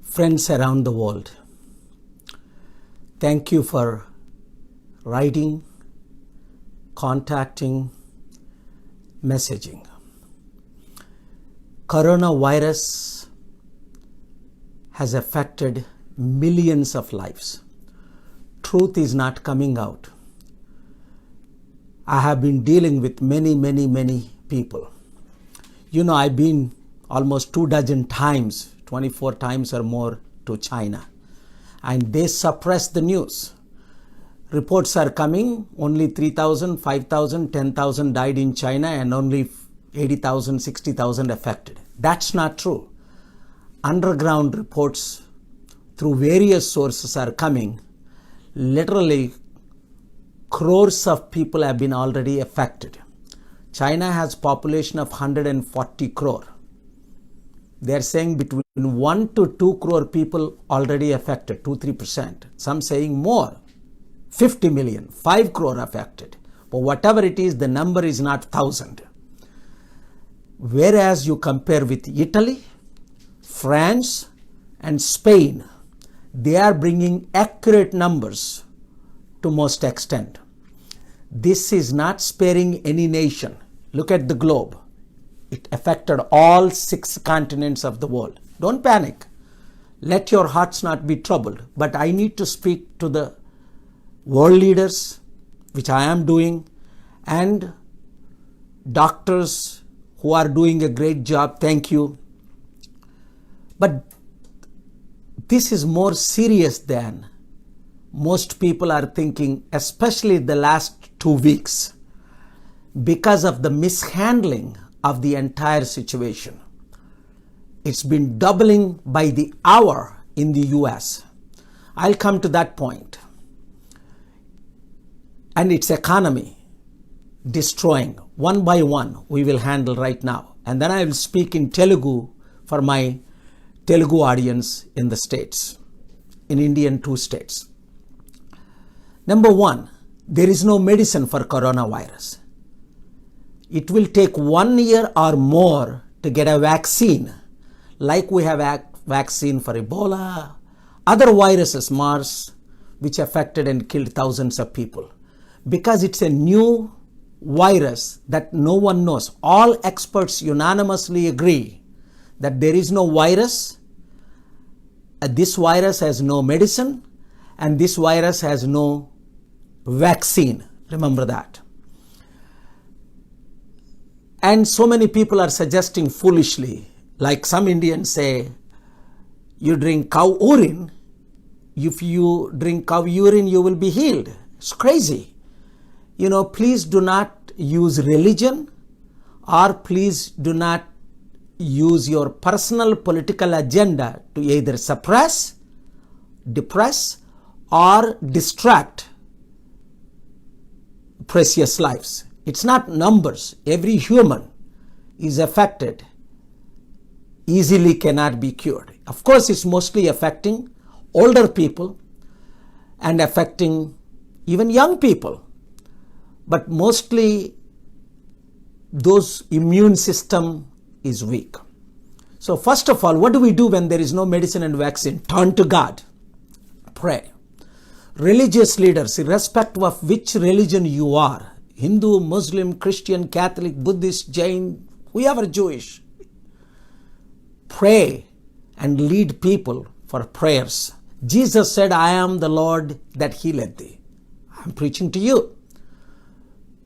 Friends around the world, thank you for writing, contacting, messaging. Coronavirus has affected millions of lives. Truth is not coming out. I have been dealing with many people. I've been almost 24 times, 24 times or more to China, and they suppress the news. Reports are coming, only 3,000, 5,000, 10,000 died in China and only 80,000, 60,000 affected. That's not true. Underground reports through various sources are coming. Literally, crores of people have been already affected. China has population of 140 crore. They are saying between 1 to 2 crore people already affected, 2-3%. Some saying more, 50 million, 5 crore affected. But whatever it is, the number is not 1,000. Whereas you compare with Italy, France, and Spain, they are bringing accurate numbers to most extent. This is not sparing any nation. Look at the globe. It affected all 6 continents of the world. Don't panic. Let your hearts not be troubled. But I need to speak to the world leaders, which I am doing, and doctors who are doing a great job. Thank you. But this is more serious than most people are thinking, especially the last 2 weeks, because of the mishandling of the entire situation. It's been doubling by the hour in the US. I'll come to that point. And its economy destroying one by one, we will handle right now. And then I will speak in Telugu for my Telugu audience in the States, in Indian 2 states. Number 1, there is no medicine for coronavirus. It will take 1 year or more to get a vaccine, like we have a vaccine for Ebola, other viruses, MERS, which affected and killed thousands of people. Because it's a new virus that no one knows. All experts unanimously agree that there is no virus, this virus has no medicine, and this virus has no vaccine. Remember that. And so many people are suggesting foolishly, like some Indians say, you drink cow urine. If you drink cow urine, you will be healed. It's crazy. Please do not use religion, or please do not use your personal political agenda to either suppress, depress, or distract precious lives. It's not numbers. Every human is affected, easily cannot be cured. Of course, it's mostly affecting older people and affecting even young people. But mostly those immune system is weak. So first of all, what do we do when there is no medicine and vaccine? Turn to God. Pray. Religious leaders, irrespective of which religion you are, Hindu, Muslim, Christian, Catholic, Buddhist, Jain, whoever Jewish, pray and lead people for prayers. Jesus said, I am the Lord that healeth thee. I'm preaching to you.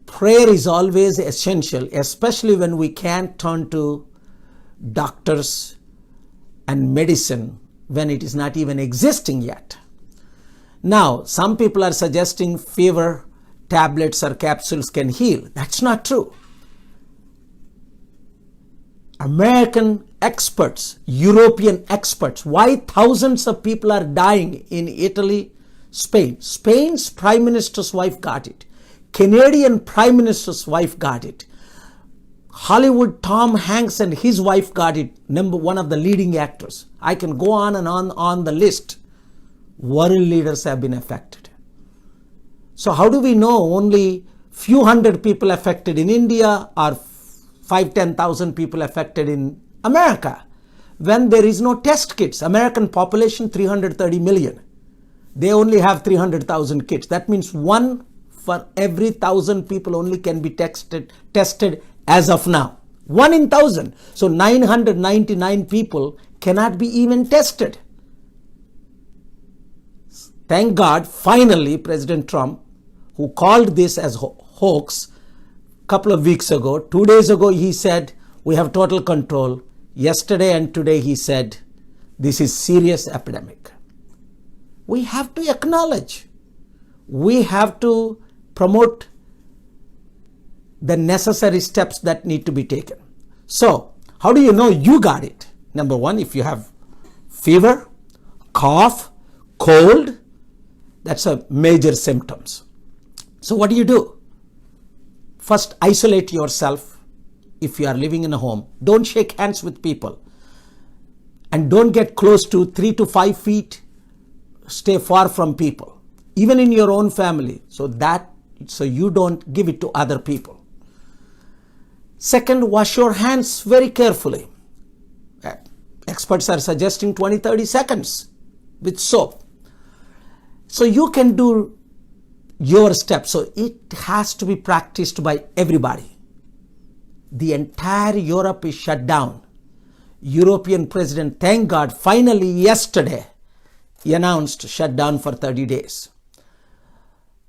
Prayer is always essential, especially when we can't turn to doctors and medicine when it is not even existing yet. Now, some people are suggesting fever tablets or capsules can heal. That's not true. American experts, European experts, why thousands of people are dying in Italy, Spain? Spain's prime minister's wife got it. Canadian prime minister's wife got it. Hollywood Tom Hanks and his wife got it, number 1 of the leading actors. I can go on and on the list. World leaders have been affected. So how do we know only few hundred people affected in India or 5,000-10,000 people affected in America? when there is no test kits. American population 330 million. They only have 300,000 kits. That means 1 for every 1,000 people only can be tested as of now. 1 in 1,000. So 999 people cannot be even tested. Thank God, finally, President Trump, who called this as hoax a couple of weeks ago, 2 days ago, he said, we have total control. Yesterday and today, he said, this is serious epidemic. We have to acknowledge. We have to promote the necessary steps that need to be taken. So, how do you know you got it? Number one, if you have fever, cough, cold, that's a major symptoms. So what do? First, isolate yourself if you are living in a home. Don't shake hands with people. And don't get close to 3 to 5 feet. Stay far from people, even in your own family, so you don't give it to other people. Second, wash your hands very carefully. Experts are suggesting 20-30 seconds with soap. So you can do your steps. So it has to be practiced by everybody. The entire Europe is shut down. European president, thank God, finally yesterday, he announced shutdown for 30 days.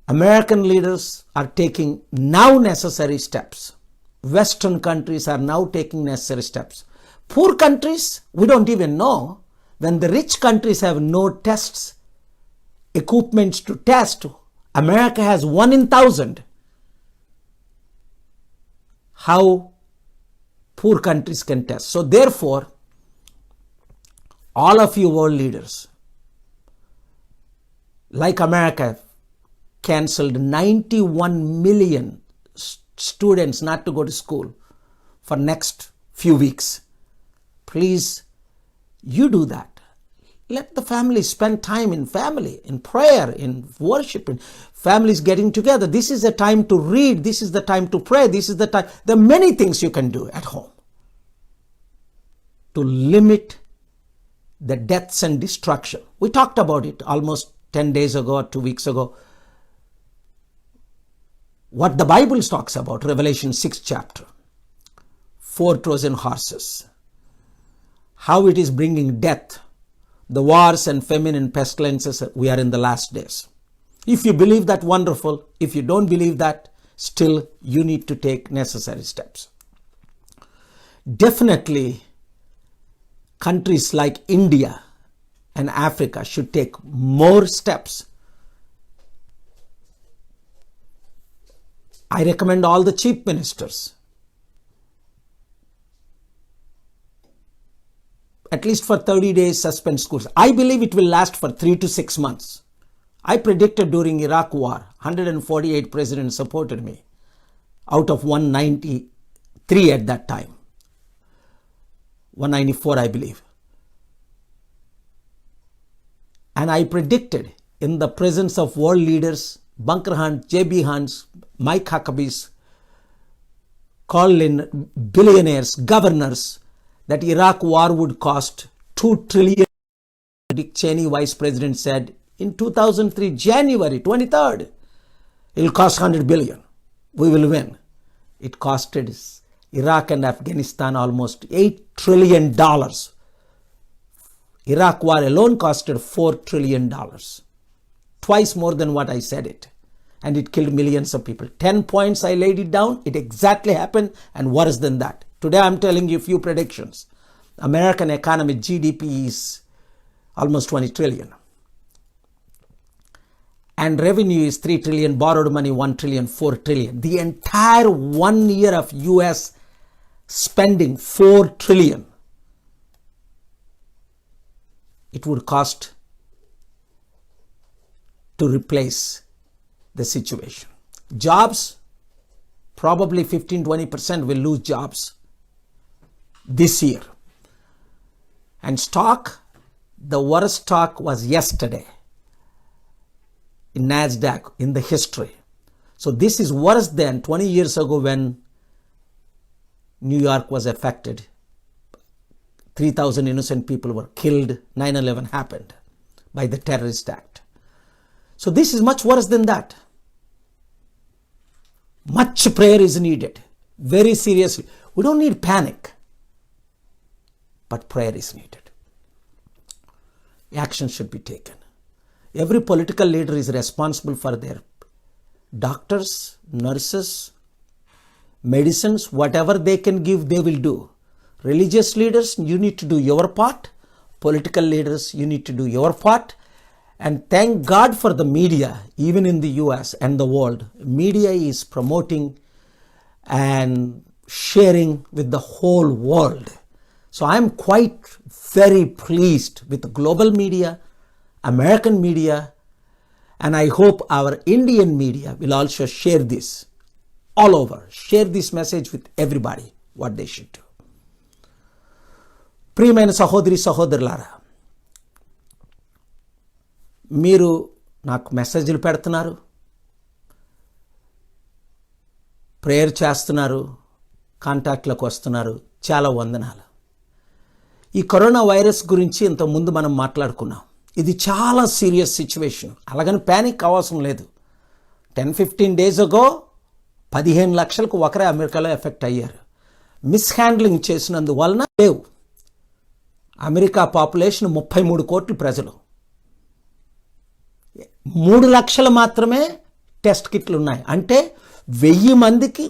American leaders are taking now necessary steps. Western countries are now taking necessary steps. Poor countries, we don't even know. When the rich countries have no tests, equipment to test, America has 1 in 1,000. How poor countries can test. So therefore, all of you world leaders, like America, cancelled 91 million students not to go to school for next few weeks. Please, you do that. Let the families spend time in family, in prayer, in worship, in families getting together. This is the time to read. This is the time to pray. This is the time. There are many things you can do at home to limit the deaths and destruction. We talked about it almost 10 days ago or 2 weeks ago. What the Bible talks about, Revelation 6th chapter, 4 Trojan horses, how it is bringing death, the wars and famine and pestilences. We are in the last days. If you believe that, wonderful. If you don't believe that, still you need to take necessary steps. Definitely, countries like India and Africa should take more steps. I recommend all the chief ministers, at least for 30 days, suspend schools. I believe it will last for 3 to 6 months. I predicted during Iraq war, 148 presidents supported me out of 193 at that time. 194, I believe. And I predicted in the presence of world leaders, Bunker Hunt, J.B. Hunts, Mike Huckabees, Colin, billionaires, governors, that Iraq war would cost $2 trillion. Dick Cheney, vice president, said in 2003, January 23rd, it will cost $100 billion. We will win. It costed Iraq and Afghanistan almost $8 trillion. Iraq war alone costed $4 trillion. Twice more than what I said it. And it killed millions of people. 10 points I laid it down. It exactly happened, and worse than that. Today I'm telling you a few predictions. American economy GDP is almost 20 trillion. And revenue is 3 trillion, borrowed money 1 trillion, 4 trillion. The entire 1 year of US spending 4 trillion. It would cost to replace the situation. Jobs, probably 15-20% will lose jobs this year. And stock, the worst stock was yesterday in NASDAQ in the history. So this is worse than 20 years ago when New York was affected. 3,000 innocent people were killed. 9/11 happened by the terrorist act. So this is much worse than that. Much prayer is needed. Very seriously. We don't need panic. But prayer is needed. Action should be taken. Every political leader is responsible for their doctors, nurses, medicines, whatever they can give, they will do. Religious leaders, you need to do your part. Political leaders, you need to do your part. And thank God for the media, even in the US and the world. Media is promoting and sharing with the whole world. So I'm quite very pleased with the global media, American media, and I hope our Indian media will also share this all over. Share this message with everybody, what they should do. ప్రియమైన సహోదరి సహోదరులారా, మీరు నాకు మెసేజ్లు పెడుతున్నారు, prayer చేస్తున్నారు, కాంటాక్ట్లోకి వస్తున్నారు. చాలా వందనాలు. ఈ కరోనా వైరస్ గురించి ఇంతకుముందు మనం మాట్లాడుకున్నాం. ఇది చాలా సీరియస్ సిచ్యువేషన్. అలాగని ప్యానిక్ అవసరం లేదు. 10-15 days ago 15 లక్షలకు ఒకరే అమెరికాలో ఎఫెక్ట్ అయ్యారు. మిస్హ్యాండ్లింగ్ చేసినందువలన లేవు. అమెరికా పాపులేషన్ 33 కోట్ల ప్రజలు. 3 లక్షలు మాత్రమే టెస్ట్ కిట్లు ఉన్నాయి. అంటే 1000 మందికి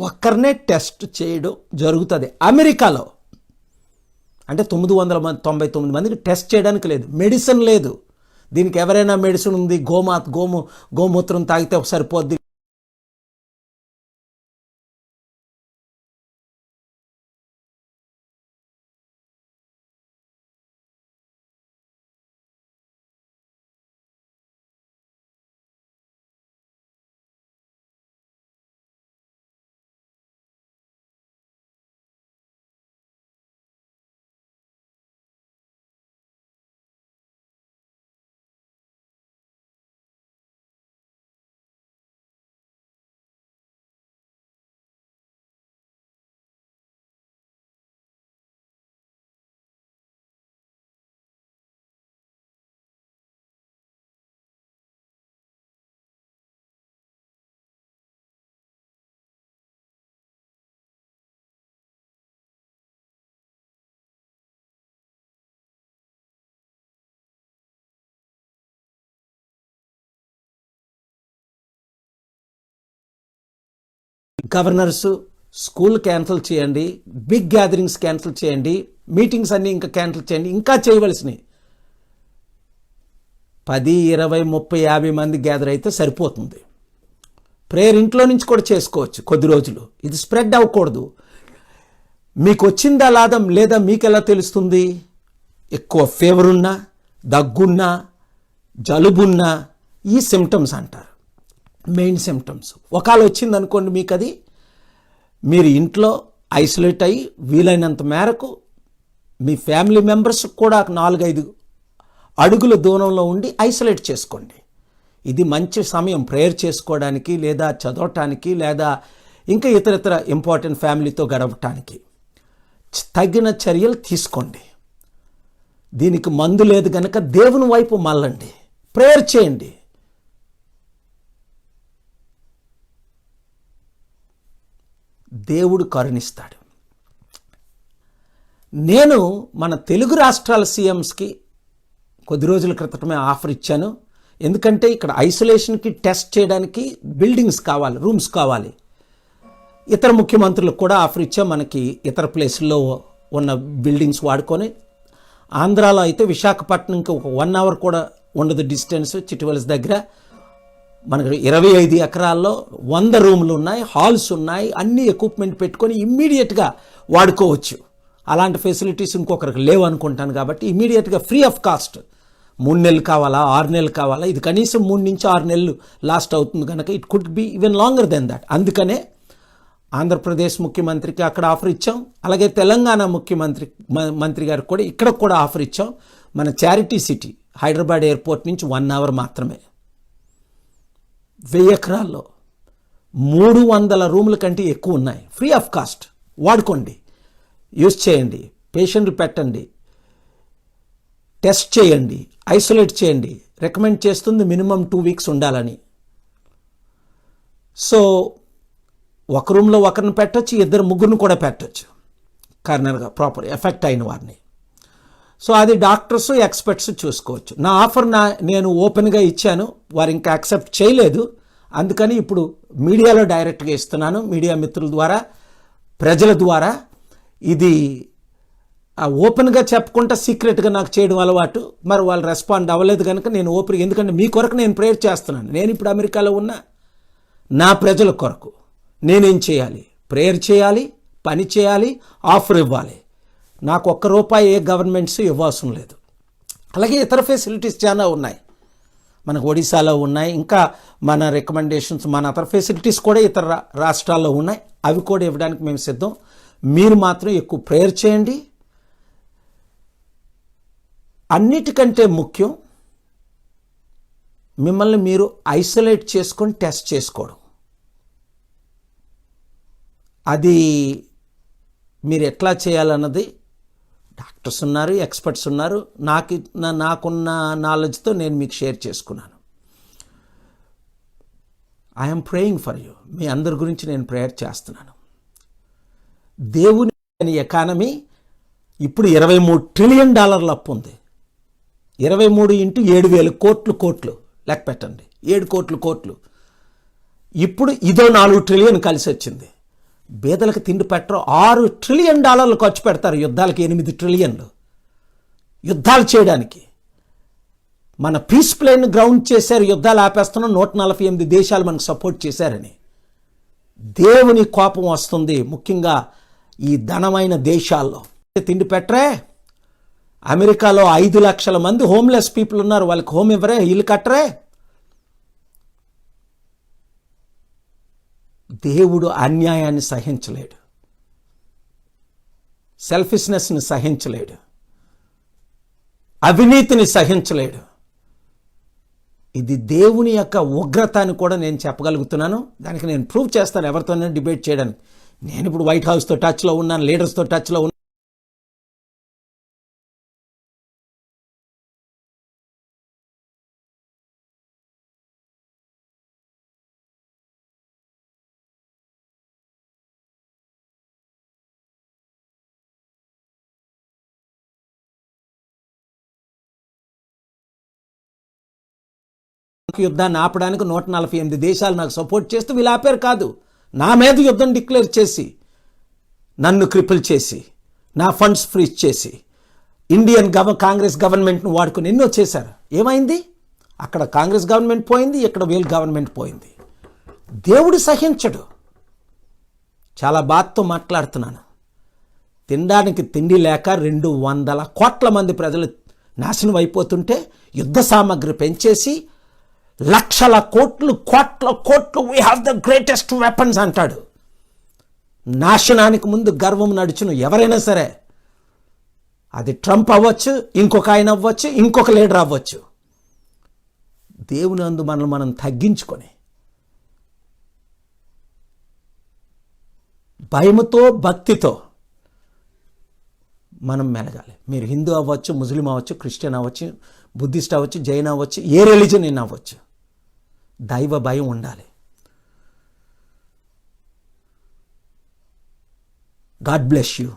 ఒక్కరినే టెస్ట్ చేయడం జరుగుతుంది అమెరికాలో. అంటే 999 మందికి టెస్ట్ చేయడానికి లేదు. మెడిసిన్ లేదు. దీనికి ఎవరైనా మెడిసిన్ ఉంది, గోమూత్రం తాగితే సరిపోద్ది. గవర్నర్స్ స్కూల్ క్యాన్సిల్ చేయండి, బిగ్ గ్యాదరింగ్స్ క్యాన్సిల్ చేయండి, మీటింగ్స్ అన్నీ ఇంకా క్యాన్సిల్ చేయండి. ఇంకా చేయవలసినవి 10, 20, 30, 50 మంది గ్యాదర్ అయితే సరిపోతుంది. ప్రేయర్ ఇంట్లో నుంచి కూడా చేసుకోవచ్చు కొద్ది రోజులు. ఇది స్ప్రెడ్ అవ్వకూడదు. మీకు వచ్చిందా లేదా మీకు ఎలా తెలుస్తుంది? ఎక్కువ ఫీవర్ ఉన్నా, దగ్గున్నా, జలుబున్నా ఈ సిమ్టమ్స్ అంటారు, మెయిన్ సిమ్టమ్స్. ఒకవేళ వచ్చిందనుకోండి మీకు, అది మీరు ఇంట్లో ఐసోలేట్ అయ్యి వీలైనంత మేరకు మీ ఫ్యామిలీ మెంబర్స్ కూడా 4-5 అడుగుల దూరంలో ఉండి ఐసోలేట్ చేసుకోండి. ఇది మంచి సమయం ప్రేయర్ చేసుకోవడానికి, లేదా చదవటానికి, లేదా ఇంకా ఇతర ఇంపార్టెంట్ ఫ్యామిలీతో గడపటానికి. తగిన చర్యలు తీసుకోండి. దీనికి మందు లేదు కనుక దేవుని వైపు మళ్ళండి, ప్రేయర్ చేయండి. దేవుడు కరుణిస్తాడు. నేను మన తెలుగు రాష్ట్రాల సీఎంస్కి కొద్ది రోజుల క్రితమే ఆఫర్ ఇచ్చాను. ఎందుకంటే ఇక్కడ ఐసోలేషన్కి టెస్ట్ చేయడానికి బిల్డింగ్స్ కావాలి, రూమ్స్ కావాలి. ఇతర ముఖ్యమంత్రులకు కూడా ఆఫర్ ఇచ్చాం. మనకి ఇతర ప్లేసుల్లో ఉన్న బిల్డింగ్స్ వాడుకొని, ఆంధ్రాలో అయితే విశాఖపట్నంకి ఒక 1 hour కూడా ఉండదు డిస్టెన్స్, చిటివలస్ దగ్గర. మనకు 25 ఎకరాల్లో 100 రూములు ఉన్నాయి, హాల్స్ ఉన్నాయి, అన్ని ఎక్విప్మెంట్ పెట్టుకొని ఇమ్మీడియట్గా వాడుకోవచ్చు. అలాంటి ఫెసిలిటీస్ ఇంకొకరికి లేవు అనుకుంటాను. కాబట్టి ఇమ్మీడియట్గా ఫ్రీ ఆఫ్ కాస్ట్ 3 నెలలు కావాలా, 6 నెలలు కావాలా, ఇది కనీసం 3 నుంచి 6 నెలలు లాస్ట్ అవుతుంది కనుక it could be even longer than that. అందుకనే ఆంధ్రప్రదేశ్ ముఖ్యమంత్రికి అక్కడ ఆఫర్ ఇచ్చాం. అలాగే తెలంగాణ మంత్రి గారికి కూడా ఇక్కడ కూడా ఆఫర్ ఇచ్చాం. మన చారిటీ సిటీ హైదరాబాద్ ఎయిర్పోర్ట్ నుంచి 1 hour మాత్రమే, 1000 ఎకరాల్లో 300 రూముల కంటే ఎక్కువ ఉన్నాయి. ఫ్రీ ఆఫ్ కాస్ట్ వాడుకోండి, యూజ్ చేయండి. పేషెంట్లు పెట్టండి, టెస్ట్ చేయండి, ఐసోలేట్ చేయండి. రికమెండ్ చేస్తుంది మినిమం 2 వీక్స్ ఉండాలని. సో ఒక రూమ్లో ఒకరిని పెట్టచ్చు, ఇద్దరు ముగ్గురిని కూడా పెట్టచ్చు కార్నర్గా, ప్రాపర్ ఎఫెక్ట్ అయిన వారిని. సో అది డాక్టర్స్ ఎక్స్పర్ట్స్ చూసుకోవచ్చు. నా ఆఫర్ నేను ఓపెన్గా ఇచ్చాను, వారు ఇంకా యాక్సెప్ట్ చేయలేదు. అందుకని ఇప్పుడు మీడియాలో డైరెక్ట్గా ఇస్తున్నాను, మీడియా మిత్రుల ద్వారా, ప్రజల ద్వారా. ఇది ఓపెన్గా చెప్పకుండా సీక్రెట్గా నాకు చేయడం అలవాటు. మరి వాళ్ళు రెస్పాండ్ అవ్వలేదు కనుక నేను ఓపెన్, ఎందుకంటే మీ కొరకు నేను ప్రేయర్ చేస్తున్నాను. నేను ఇప్పుడు అమెరికాలో ఉన్నా, నా ప్రజల కొరకు నేనేం చేయాలి? ప్రేయర్ చేయాలి, పని చేయాలి, ఆఫర్ ఇవ్వాలి. నాకు ₹1 ఏ గవర్నమెంట్స్ ఇవ్వాల్సిన లేదు. అలాగే ఇతర ఫెసిలిటీస్ చాలా ఉన్నాయి, మనకు ఒడిశాలో ఉన్నాయి, ఇంకా మన రికమెండేషన్స్, మన అతర ఫెసిలిటీస్ కూడా ఇతర రాష్ట్రాల్లో ఉన్నాయి. అవి కూడా ఇవ్వడానికి మేము సిద్ధం. మీరు మాత్రం ఎక్కువ ప్రేయర్ చేయండి. అన్నిటికంటే ముఖ్యం మిమ్మల్ని మీరు ఐసోలేట్ చేసుకొని టెస్ట్ చేసుకోవడం. అది మీరు ఎట్లా చేయాలన్నది డాక్టర్స్ ఉన్నారు, ఎక్స్పర్ట్స్ ఉన్నారు. నాకున్న నాలెడ్జ్తో నేను మీకు షేర్ చేసుకున్నాను. I'm praying for you. మీ అందరి గురించి నేను ప్రేయర్ చేస్తున్నాను. దేవుని ఎకానమీ ఇప్పుడు $23 ట్రిలియన్ అప్పు ఉంది. 23 × 7,000 కోట్లు లెక్క పెట్టండి. 7 కోట్లు. ఇప్పుడు ఇదో 4 ట్రిలియన్ కలిసి వచ్చింది. బేదలకు తిండి పెట్టరు. $6 ట్రిలియన్ ఖర్చు పెడతారు యుద్ధాలకి, 8 ట్రిలియన్లు యుద్ధాలు చేయడానికి. మన పీస్ ప్లేన్ గ్రౌండ్ చేశారు, యుద్ధాలు ఆపేస్తున్నాం. 148 దేశాలు మనకు సపోర్ట్ చేశారని. దేవుని కోపం వస్తుంది, ముఖ్యంగా ఈ ధనమైన దేశాల్లో. తిండి పెట్టరే. అమెరికాలో 5 లక్షల మంది హోమ్లెస్ పీపుల్ ఉన్నారు. వాళ్ళకి హోమ్ ఇవ్వరే, ఇల్లు కట్టరే. దేవుడు అన్యాయాన్ని సహించలేడు, సెల్ఫిష్నెస్ని సహించలేడు, అవినీతిని సహించలేడు. ఇది దేవుని యొక్క ఉగ్రత అని కూడా నేను చెప్పగలుగుతున్నాను. దానికి నేను ప్రూవ్ చేస్తాను ఎవరితోనైనా డిబేట్ చేయడానికి. నేను ఇప్పుడు వైట్ హౌస్తో టచ్లో ఉన్నాను, లీడర్స్తో టచ్లో ఉన్నాను. యుద్ధాన్ని ఆపడానికి 148 దేశాలు నాకు సపోర్ట్ చేస్తూ వీళ్ళు ఆపారు కాదు. నా మీద యుద్ధం డిక్లేర్ చేసి, నన్ను క్రిపుల్ చేసి, నా ఫండ్స్ ఫ్రీజ్ చేసి, ఇండియన్ కాంగ్రెస్ గవర్నమెంట్ను వాడుకుని ఎన్నో చేశారు. ఏమైంది? అక్కడ కాంగ్రెస్ గవర్నమెంట్ పోయింది, ఇక్కడ వీళ్ళ గవర్నమెంట్ పోయింది. దేవుడు సహించడు. చాలా బాధతో మాట్లాడుతున్నాను. తినడానికి తిండి లేక 200 కోట్ల మంది ప్రజలు నాశనం అయిపోతుంటే యుద్ధ సామగ్రి పెంచేసి లక్షల కోట్లు we have the greatest weapons అంటాడు. నాశనానికి ముందు గర్వం నడుచును ఎవరైనా సరే, అది ట్రంప్ అవ్వచ్చు, ఇంకొక ఆయన అవ్వచ్చు, ఇంకొక లీడర్ అవ్వచ్చు. దేవుని అందు మనల్ని మనం తగ్గించుకొని భయముతో, భక్తితో మనం మెలగాలి. మీరు హిందూ అవ్వచ్చు, ముస్లిం అవ్వచ్చు, క్రిస్టియన్ అవ్వచ్చు, బుద్ధిస్ట్ అవ్వచ్చు, జైన్ అవ్వచ్చు, ఏ రిలీజన్ అయినా అవ్వచ్చు. దైవ భయం ఉండాలి. God bless you.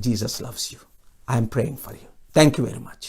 Jesus loves you. I am praying for you. Thank you very much.